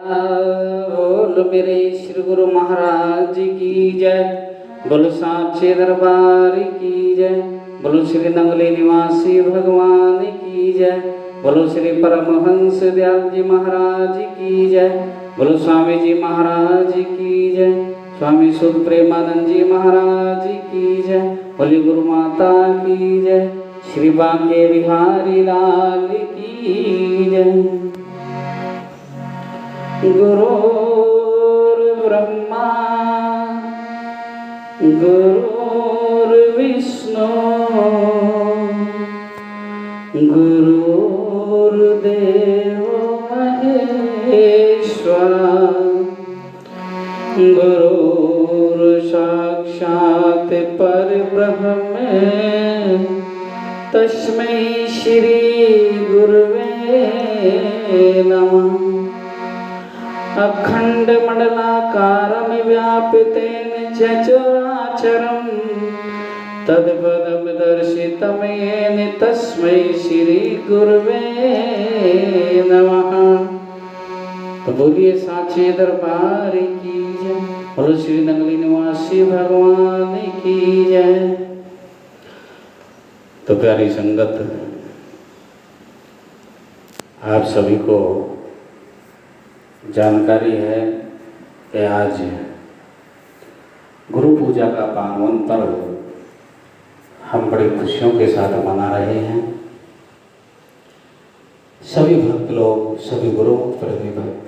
बोल मेरे श्री गुरु महाराज की जय। बोलो साचे दरबार की जय। बोलो श्री नंगले निवासी भगवान की जय। बोलो श्री परमहंस दयाल जी महाराज की जय। बोलो स्वामी जी महाराज की जय। स्वामी सुध प्रेमानंद जी महाराज की जय। बोली गुरु माता की जय। श्री बांके बिहारी लाल की जय। गुरुर्ब्रह्मा गुरुर्विष्णु गुरुर्देवो महेश्वर गुरुर्साक्षात् परब्रह्म तस्मै श्री गुरुवे नमः। अखंड मंडलाकारं व्यापितेन चराचरं तत्पदं दर्शितं येन तस्मै श्री गुरुवे नमः। तो बोलिए साचे दरबार की जय। बोलो श्री नंगली निवासी भगवान की जय। तो प्यारी संगत, आप सभी को जानकारी है कि आज गुरु पूजा का पावन पर्व हम बड़ी खुशियों के साथ मना रहे हैं। सभी भक्त लोग, सभी गुरु प्रेमी भक्त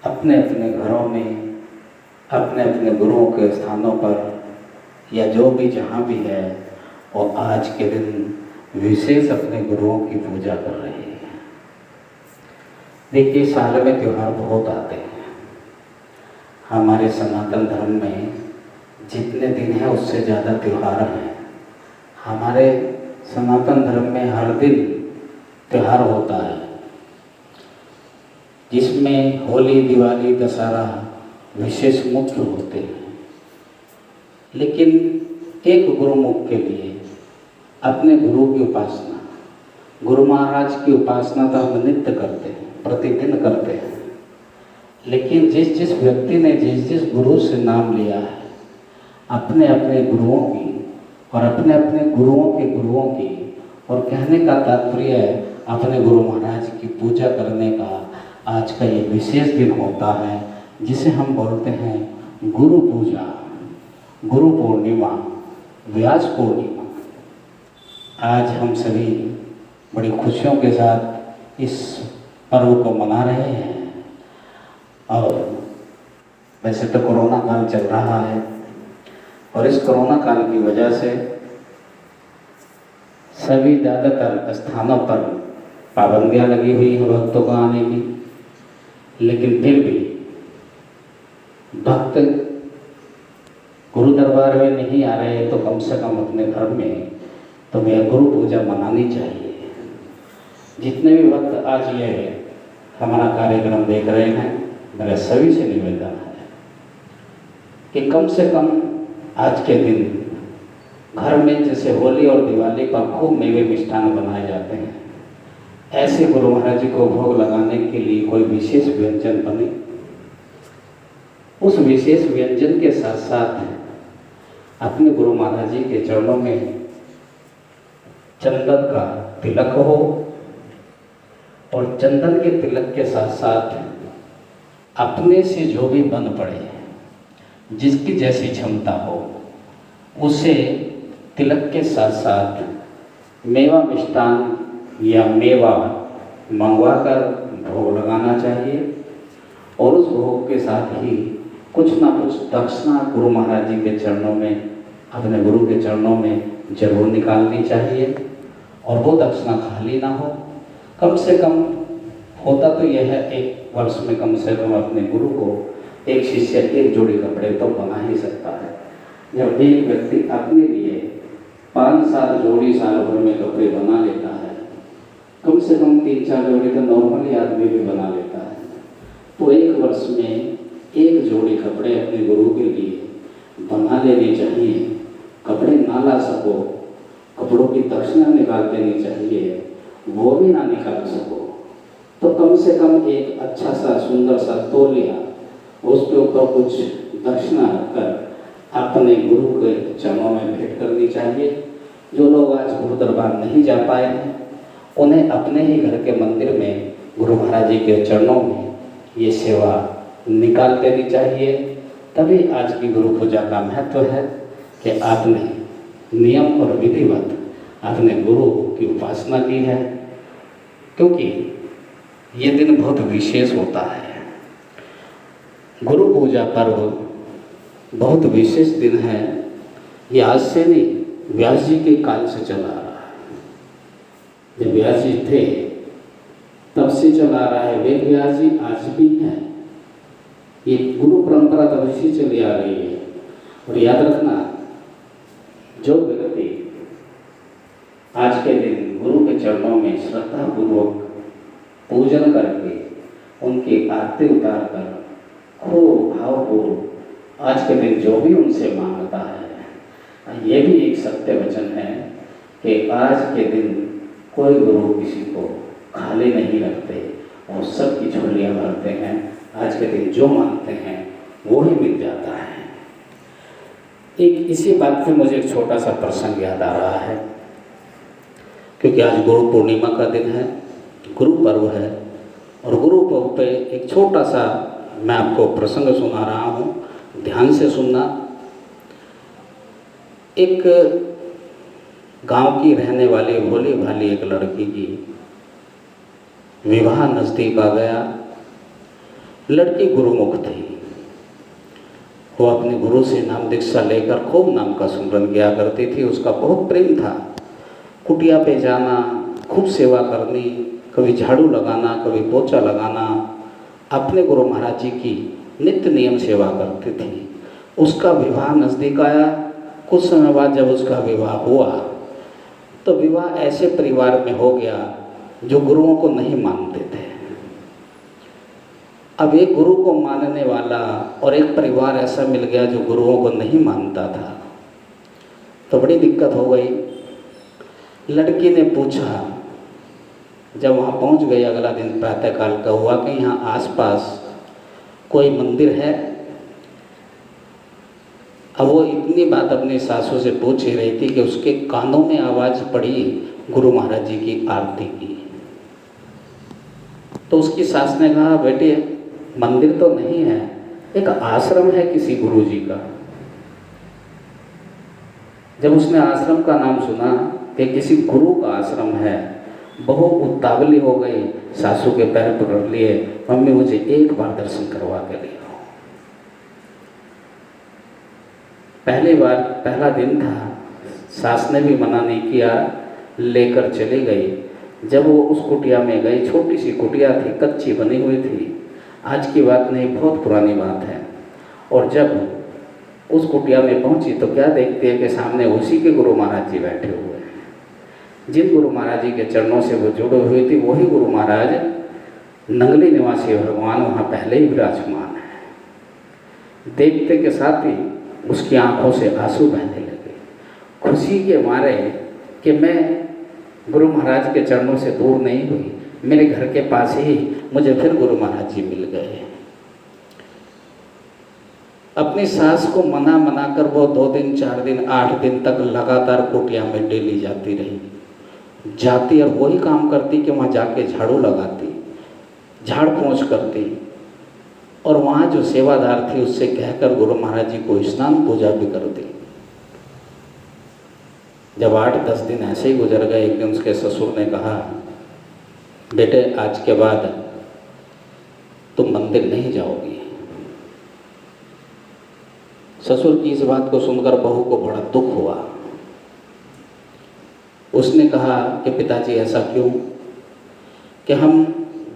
अपने अपने घरों में, अपने अपने गुरुओं के स्थानों पर या जो भी जहाँ भी है, वो आज के दिन विशेष अपने गुरुओं की पूजा कर रहे हैं। देखिए, साल में त्यौहार बहुत आते हैं। हमारे सनातन धर्म में जितने दिन हैं उससे ज़्यादा त्यौहार हैं। हमारे सनातन धर्म में हर दिन त्यौहार होता है, जिसमें होली, दिवाली, दशहरा विशेष मुख्य होते हैं। लेकिन एक गुरुमुख के लिए अपने गुरु की उपासना, गुरु महाराज की उपासना तो हम नित्य करते हैं, प्रतिदिन करते हैं। लेकिन जिस जिस व्यक्ति ने जिस जिस गुरु से नाम लिया है, अपने अपने गुरुओं की और अपने अपने गुरुओं की, और कहने का तात्पर्य है अपने गुरु महाराज की पूजा करने का आज का ये विशेष दिन होता है, जिसे हम बोलते हैं गुरु पूजा, गुरु पूर्णिमा, व्यास पूर्णिमा। आज हम सभी बड़ी खुशियों के साथ इस पर्व को मना रहे हैं। और वैसे तो कोरोना काल चल रहा है, और इस कोरोना काल की वजह से सभी ज़्यादातर स्थानों पर पाबंदियां लगी हुई हैं भक्तों को आने की। लेकिन फिर भी भक्त गुरु दरबार में नहीं आ रहे तो कम से कम अपने घर में तो यह गुरु पूजा मनानी चाहिए। जितने भी भक्त आज ये हमारा कार्यक्रम देख रहे हैं, मेरा सभी से निवेदन है कि कम से कम आज के दिन घर में जैसे होली और दिवाली पर खूब मेवे मिष्ठान बनाए जाते हैं, ऐसे गुरु महाराज जी को भोग लगाने के लिए कोई विशेष व्यंजन बने। उस विशेष व्यंजन के साथ साथ अपने गुरु महाराज जी के चरणों में चंदन का तिलक हो, और चंदन के तिलक के साथ साथ अपने से जो भी बन पड़े, जिसकी जैसी क्षमता हो, उसे तिलक के साथ साथ मेवा मिष्ठान या मेवा मंगवा कर भोग लगाना चाहिए। और उस भोग के साथ ही कुछ ना कुछ दक्षिणा गुरु महाराज जी के चरणों में, अपने गुरु के चरणों में जरूर निकालनी चाहिए। और वो दक्षिणा खाली ना हो, कम से कम होता तो यह है एक वर्ष में कम से कम अपने गुरु को एक शिष्य एक जोड़ी कपड़े तो बना ही सकता है। जब एक व्यक्ति अपने लिए 5-7 जोड़ी साल भर में कपड़े बना लेता है, कम से कम 3-4 जोड़ी तो नॉर्मली आदमी भी बना लेता है, तो एक वर्ष में एक जोड़ी कपड़े अपने गुरु के लिए बना लेने चाहिए। कपड़े ना ला सको, कपड़ों की दक्षिणा निकाल देनी चाहिए, वो भी ना निकाल सको तो कम से कम एक अच्छा सा सुंदर सा तौलिया, उसके ऊपर कुछ दक्षिणा रखकर अपने गुरु के चरणों में भेंट करनी चाहिए। जो लोग आज गुरु दरबार नहीं जा पाए हैं, उन्हें अपने ही घर के मंदिर में गुरु महाराज जी के चरणों में ये सेवा निकाल देनी चाहिए। तभी आज की गुरु पूजा का महत्व है कि आपने नियम और विधिवत आपने गुरु की उपासना की है, क्योंकि ये दिन बहुत विशेष होता है। गुरु पूजा पर्व बहुत विशेष दिन है। ये आज से नहीं, व्यास जी के काल से चला आ रहा है। जब व्यास जी थे तब से चला आ रहा है। वेद व्यास जी आज भी हैं। ये गुरु परंपरा तब से चली आ रही है। और याद रखना, जो व्यक्ति आज के दिन गुरु के चरणों में श्रद्धा पूर्वक पूजन करके उनकी आरती उतार कर खूब भावपूर्वक आज के दिन जो भी उनसे मांगता है, ये भी एक सत्य वचन है कि आज के दिन कोई गुरु किसी को खाली नहीं रखते और सबकी झोलियाँ भरते हैं। आज के दिन जो मांगते हैं वो ही मिल जाता है। एक इसी बात पे मुझे एक छोटा सा प्रसंग याद आ रहा है, क्योंकि आज गुरु पूर्णिमा का दिन है, गुरु पर्व है। और गुरु पर्व पे एक छोटा सा मैं आपको प्रसंग सुना रहा हूँ, ध्यान से सुनना। एक गांव की रहने वाली भोली भाली एक लड़की की विवाह नज़दीक आ गया। लड़की गुरुमुख थी। वो अपने गुरु से नाम दीक्षा लेकर खूब नाम का सुमरन किया करती थी। उसका बहुत प्रेम था। कुटिया पे जाना, खूब सेवा करनी, कभी झाड़ू लगाना, कभी पोछा लगाना, अपने गुरु महाराज जी की नित्य नियम सेवा करती थी। उसका विवाह नज़दीक आया। कुछ समय बाद जब उसका विवाह हुआ तो विवाह ऐसे परिवार में हो गया जो गुरुओं को नहीं मानते थे। अब एक गुरु को मानने वाला और एक परिवार ऐसा मिल गया जो गुरुओं को नहीं मानता था, तो बड़ी दिक्कत हो गई। लड़की ने पूछा, जब वहाँ पहुँच गई, अगला दिन प्रातःकाल का हुआ कि यहाँ आसपास कोई मंदिर है। अब वो इतनी बात अपनी सासू से पूछ ही रही थी कि उसके कानों में आवाज़ पड़ी गुरु महाराज जी की आरती की। तो उसकी सास ने कहा, बेटे मंदिर तो नहीं है, एक आश्रम है किसी गुरु जी का। जब उसने आश्रम का नाम सुना कि किसी गुरु का आश्रम है, बहुत उतावली हो गई, सासू के पैर पकड़ लिए, मम्मी मुझे एक बार दर्शन करवा के ले। पहली बार, पहला दिन था, सास ने भी मना नहीं किया, लेकर चली गई। जब वो उस कुटिया में गई, छोटी सी कुटिया थी, कच्ची बनी हुई थी, आज की बात नहीं, बहुत पुरानी बात है। और जब उस कुटिया में पहुंची तो क्या देखती है कि सामने उसी के गुरु महाराज जी बैठे हुए हैं। जिन गुरु महाराज जी के चरणों से वो जुड़ी हुई थी, वही गुरु महाराज नंगली निवासी भगवान वहाँ पहले ही विराजमान है। देखते के साथ ही उसकी आंखों से आंसू बहने लगे, खुशी के मारे कि मैं गुरु महाराज के चरणों से दूर नहीं हुई, मेरे घर के पास ही मुझे फिर गुरु महाराज जी मिल गए। अपनी सास को मना कर वो 2 दिन 4 दिन 8 दिन तक लगातार कुटिया में डेली जाती रही। जाती और वही काम करती कि वहाँ जाके झाड़ू लगाती, झाड़ पोंछ करती, और वहाँ जो सेवादार थी उससे कहकर गुरु महाराज जी को स्नान पूजा भी कर दी। जब 8-10 दिन ऐसे ही गुजर गए, एक दिन उसके ससुर ने कहा, बेटे आज के बाद तुम मंदिर नहीं जाओगी। ससुर की इस बात को सुनकर बहू को बड़ा दुख हुआ। उसने कहा कि पिताजी ऐसा क्यों, कि हम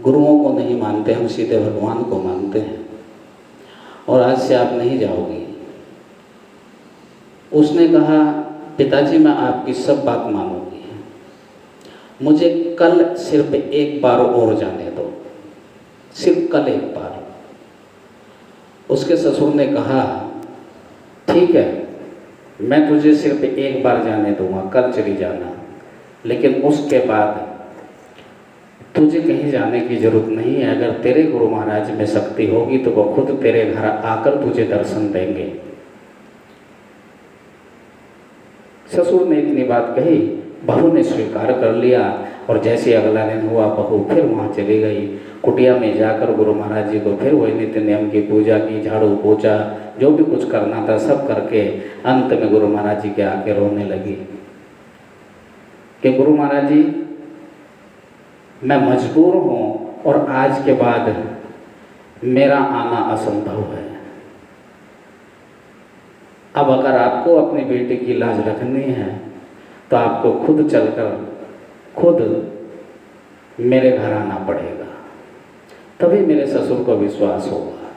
गुरुओं को नहीं मानते, हम सीधे भगवान को मानते हैं, और आज से आप नहीं जाओगी। उसने कहा, पिताजी मैं आपकी सब बात मानूंगी, मुझे कल सिर्फ एक बार और जाने दो, सिर्फ कल एक बार। उसके ससुर ने कहा, ठीक है, मैं तुझे सिर्फ एक बार जाने दूंगा, कल चली जाना, लेकिन उसके बाद तुझे कहीं जाने की जरूरत नहीं है। अगर तेरे गुरु महाराज में शक्ति होगी तो वो खुद तेरे घर आकर तुझे दर्शन देंगे। ससुर ने इतनी बात कही, बहू ने स्वीकार कर लिया और जैसे अगला दिन हुआ बहू फिर वहाँ चली गई। कुटिया में जाकर गुरु महाराज जी को फिर वही नित्य नियम की पूजा की, झाड़ू पोछा, जो भी कुछ करना था सब करके अंत में गुरु महाराज जी के आके रोने लगी कि गुरु महाराज जी मैं मजबूर हूँ और आज के बाद मेरा आना असंभव है। अब अगर आपको अपनी बेटी की लाज रखनी है तो आपको खुद चलकर खुद मेरे घर आना पड़ेगा, तभी मेरे ससुर को विश्वास होगा।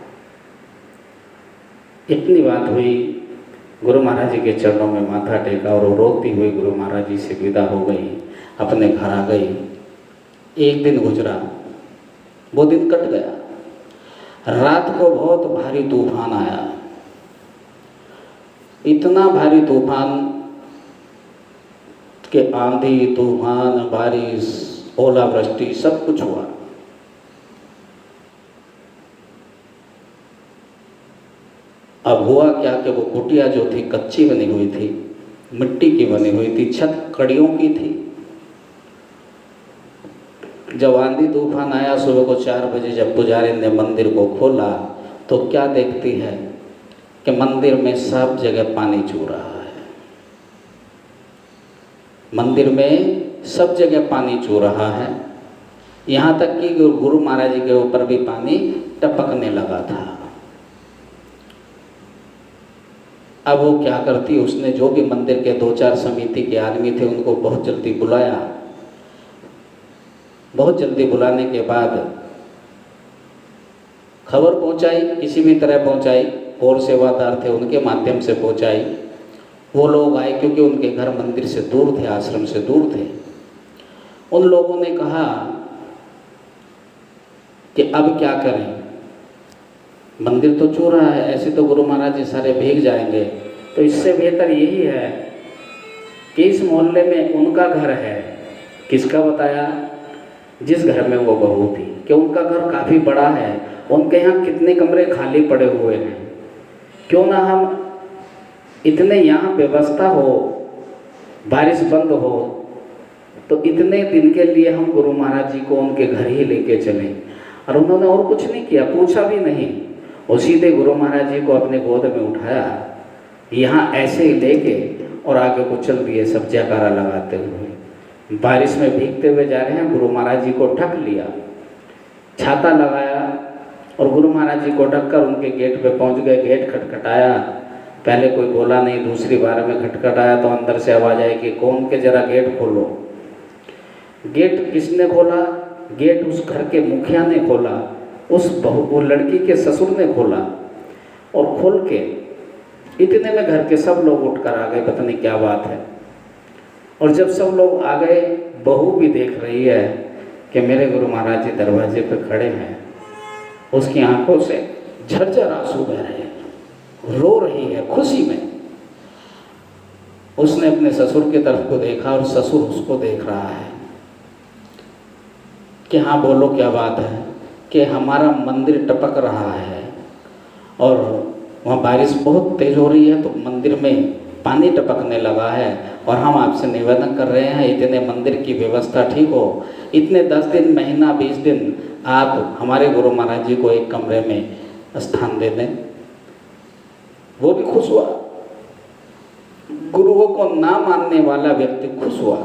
इतनी बात हुई, गुरु महाराज जी के चरणों में माथा टेका और रोती हुई गुरु महाराज जी से विदा हो गई, अपने घर आ गई। एक दिन गुजरा, वो दिन कट गया। रात को बहुत भारी तूफान आया, इतना भारी तूफान कि आंधी तूफान बारिश ओलावृष्टि सब कुछ हुआ। अब हुआ क्या कि वो कुटिया जो थी कच्ची बनी हुई थी, मिट्टी की बनी हुई थी, छत कड़ियों की थी। जब आंधी तूफान आया सुबह को 4 बजे, जब पुजारी ने मंदिर को खोला तो क्या देखती है कि मंदिर में सब जगह पानी चू रहा है। मंदिर में सब जगह पानी चू रहा है, यहाँ तक कि गुरु महाराज जी के ऊपर भी पानी टपकने लगा था। अब वो क्या करती, उसने जो भी मंदिर के 2-4 समिति के आदमी थे उनको बहुत जल्दी बुलाया। बहुत जल्दी बुलाने के बाद खबर पहुंचाई, किसी भी तरह पहुंचाई, और सेवादार थे उनके माध्यम से पहुंचाई। वो लोग आए क्योंकि उनके घर मंदिर से दूर थे, आश्रम से दूर थे। उन लोगों ने कहा कि अब क्या करें, मंदिर तो चू रहा है, ऐसे तो गुरु महाराज जी सारे भीग जाएंगे, तो इससे बेहतर यही है कि इस मोहल्ले में उनका घर है। किसका बताया? जिस घर में वो बहू थी, कि उनका घर काफ़ी बड़ा है, उनके यहाँ कितने कमरे खाली पड़े हुए हैं, क्यों ना हम इतने यहाँ व्यवस्था हो, बारिश बंद हो तो इतने दिन के लिए हम गुरु महाराज जी को उनके घर ही लेके चलें। और उन्होंने और कुछ नहीं किया, पूछा भी नहीं, वो सीधे गुरु महाराज जी को अपने गोद में उठाया, यहाँ ऐसे ही लेके और आगे को चल दिए सब जयकारा लगाते हुए। बारिश में भीगते हुए जा रहे हैं, गुरु महाराज जी को ढक लिया, छाता लगाया और गुरु महाराज जी को ढककर उनके गेट पे पहुंच गए। गेट खटखटाया, पहले कोई बोला नहीं, दूसरी बार में खटखटाया तो अंदर से आवाज़ आई कि कौन के जरा गेट खोलो। गेट किसने खोला? गेट उस घर के मुखिया ने खोला, वो लड़की के ससुर ने खोला। और खोल के इतने में घर के सब लोग उठकर आ गए, पता नहीं क्या बात है। और जब सब लोग आ गए, बहू भी देख रही है कि मेरे गुरु महाराज जी दरवाजे पर खड़े हैं। उसकी आंखों से झरझर आंसू बह रहे हैं, रो रही है खुशी में। उसने अपने ससुर की तरफ को देखा और ससुर उसको देख रहा है कि हाँ बोलो क्या बात है, कि हमारा मंदिर टपक रहा है और वहाँ बारिश बहुत तेज हो रही है तो मंदिर में पानी टपकने लगा है और हम आपसे निवेदन कर रहे हैं इतने मंदिर की व्यवस्था ठीक हो, इतने 10 दिन, महीना, 20 दिन आप हमारे गुरु महाराज जी को एक कमरे में स्थान दे दें। वो भी खुश हुआ, गुरुओं को ना मानने वाला व्यक्ति खुश हुआ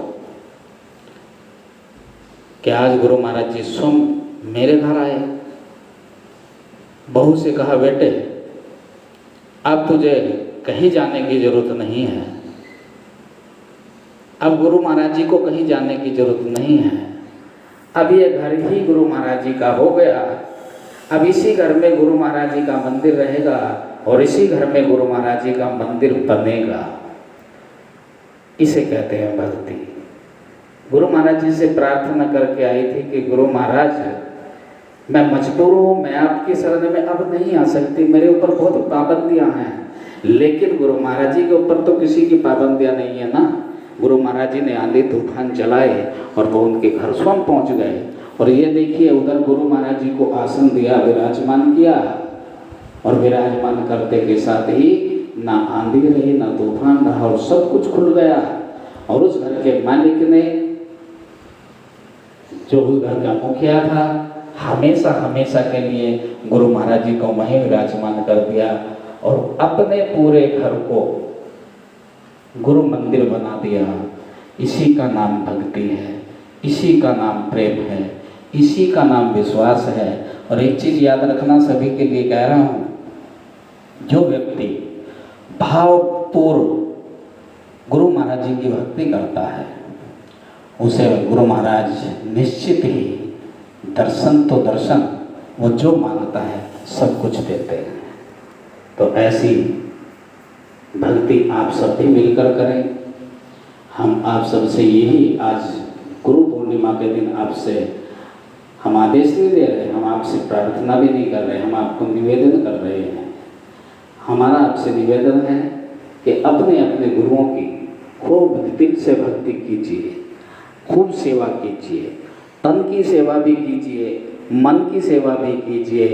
कि आज गुरु महाराज जी स्वयं मेरे घर आए। बहू से कहा, बेटे अब तुझे कहीं जाने की जरूरत नहीं है, अब गुरु महाराज जी को कहीं जाने की जरूरत नहीं है, अब ये घर ही गुरु महाराज जी का हो गया, अब इसी घर में गुरु महाराज जी का मंदिर रहेगा और इसी घर में गुरु महाराज जी का मंदिर बनेगा। इसे कहते हैं भक्ति। गुरु महाराज जी से प्रार्थना करके आई थी कि गुरु महाराज मैं मजबूर हूँ, मैं आपकी शरण में अब नहीं आ सकती, मेरे ऊपर बहुत पाबंदियाँ हैं। लेकिन गुरु महाराज जी के ऊपर तो किसी की पाबंदियाँ नहीं है ना। गुरु महाराज जी ने आंधी तूफान चलाए और वो उनके घर स्वयं पहुँच गए और ये देखिए उधर गुरु महाराज जी को आसन दिया, विराजमान किया, और विराजमान करते के साथ ही ना आंधी रही ना तूफान रहा और सब कुछ खुल गया। और उस घर के मालिक ने, जो उस घर का मुखिया था, हमेशा हमेशा के लिए गुरु महाराज जी को वहीं विराजमान कर दिया और अपने पूरे घर को गुरु मंदिर बना दिया। इसी का नाम भक्ति है, इसी का नाम प्रेम है, इसी का नाम विश्वास है। और एक चीज याद रखना, सभी के लिए कह रहा हूं, जो व्यक्ति भावपूर्व गुरु महाराज जी की भक्ति करता है उसे गुरु महाराज निश्चित ही दर्शन तो दर्शन, वो जो मांगता है सब कुछ देते हैं। तो ऐसी भक्ति आप सब भी मिलकर करें। हम आप सबसे यही आज गुरु पूर्णिमा के दिन आपसे हम आदेश नहीं दे रहे, हम आपसे प्रार्थना भी नहीं कर रहे, हम आपको निवेदन कर रहे हैं। हमारा आपसे निवेदन है कि अपने अपने गुरुओं की खूब दिल से भक्ति कीजिए, खूब सेवा कीजिए, तन की सेवा भी कीजिए, मन की सेवा भी कीजिए,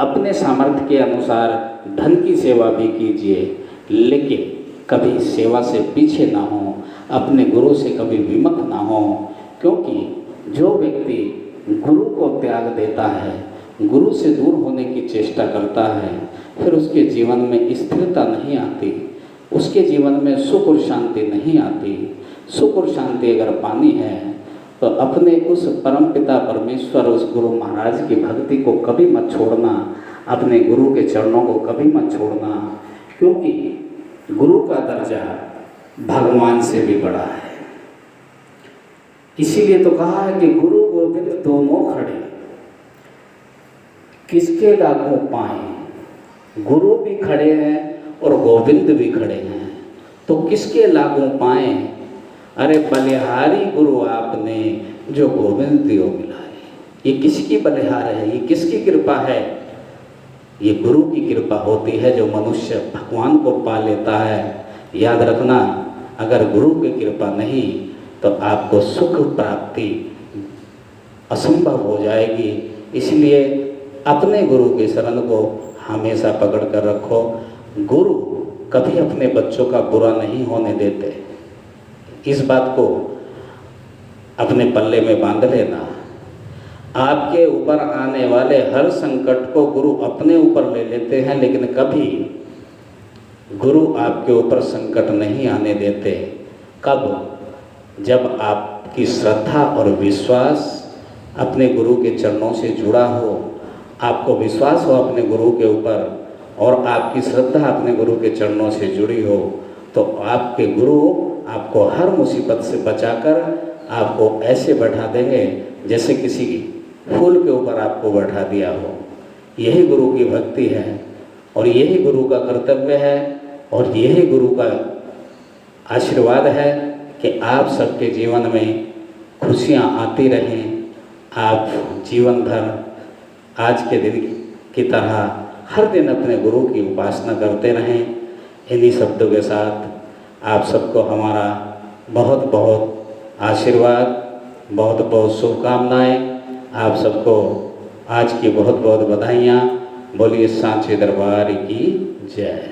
अपने सामर्थ्य के अनुसार धन की सेवा भी कीजिए, लेकिन कभी सेवा से पीछे ना हो, अपने गुरु से कभी विमुख ना हो। क्योंकि जो व्यक्ति गुरु को त्याग देता है, गुरु से दूर होने की चेष्टा करता है, फिर उसके जीवन में स्थिरता नहीं आती, उसके जीवन में सुख और शांति नहीं आती। सुख और शांति अगर पानी है तो अपने उस परमपिता परमेश्वर, उस गुरु महाराज की भक्ति को कभी मत छोड़ना, अपने गुरु के चरणों को कभी मत छोड़ना, क्योंकि गुरु का दर्जा भगवान से भी बड़ा है। इसीलिए तो कहा है कि गुरु गोविंद दोनों खड़े, किसके लागू पाए। गुरु भी खड़े हैं और गोविंद भी खड़े हैं, तो किसके लागू पाए। अरे बलिहारी गुरु आपने जो गोविंद दियो मिलाए। ये किसकी बलिहार है, ये किसकी कृपा है। ये गुरु की कृपा होती है, जो मनुष्य भगवान को पा लेता है। याद रखना, अगर गुरु की कृपा नहीं तो आपको सुख प्राप्ति असंभव हो जाएगी। इसलिए अपने गुरु के शरण को हमेशा पकड़ कर रखो। गुरु कभी अपने बच्चों का बुरा नहीं होने देते, इस बात को अपने पल्ले में बांध लेना। आपके ऊपर आने वाले हर संकट को गुरु अपने ऊपर ले लेते हैं, लेकिन कभी गुरु आपके ऊपर संकट नहीं आने देते। कब? जब आपकी श्रद्धा और विश्वास अपने गुरु के चरणों से जुड़ा हो, आपको विश्वास हो अपने गुरु के ऊपर और आपकी श्रद्धा अपने गुरु के चरणों से जुड़ी हो, तो आपके गुरु आपको हर मुसीबत से बचाकर आपको ऐसे बैठा देंगे जैसे किसी फूल के ऊपर आपको बैठा दिया हो। यही गुरु की भक्ति है और यही गुरु का कर्तव्य है और यही गुरु का आशीर्वाद है कि आप सबके जीवन में खुशियाँ आती रहें। आप जीवन भर आज के दिन की तरह हर दिन अपने गुरु की उपासना करते रहें। इन्हीं शब्दों के साथ आप सबको हमारा बहुत बहुत आशीर्वाद, बहुत बहुत शुभकामनाएँ। आप सबको आज की बहुत बहुत बधाइयाँ। बोलिए सांचे दरबार की जय।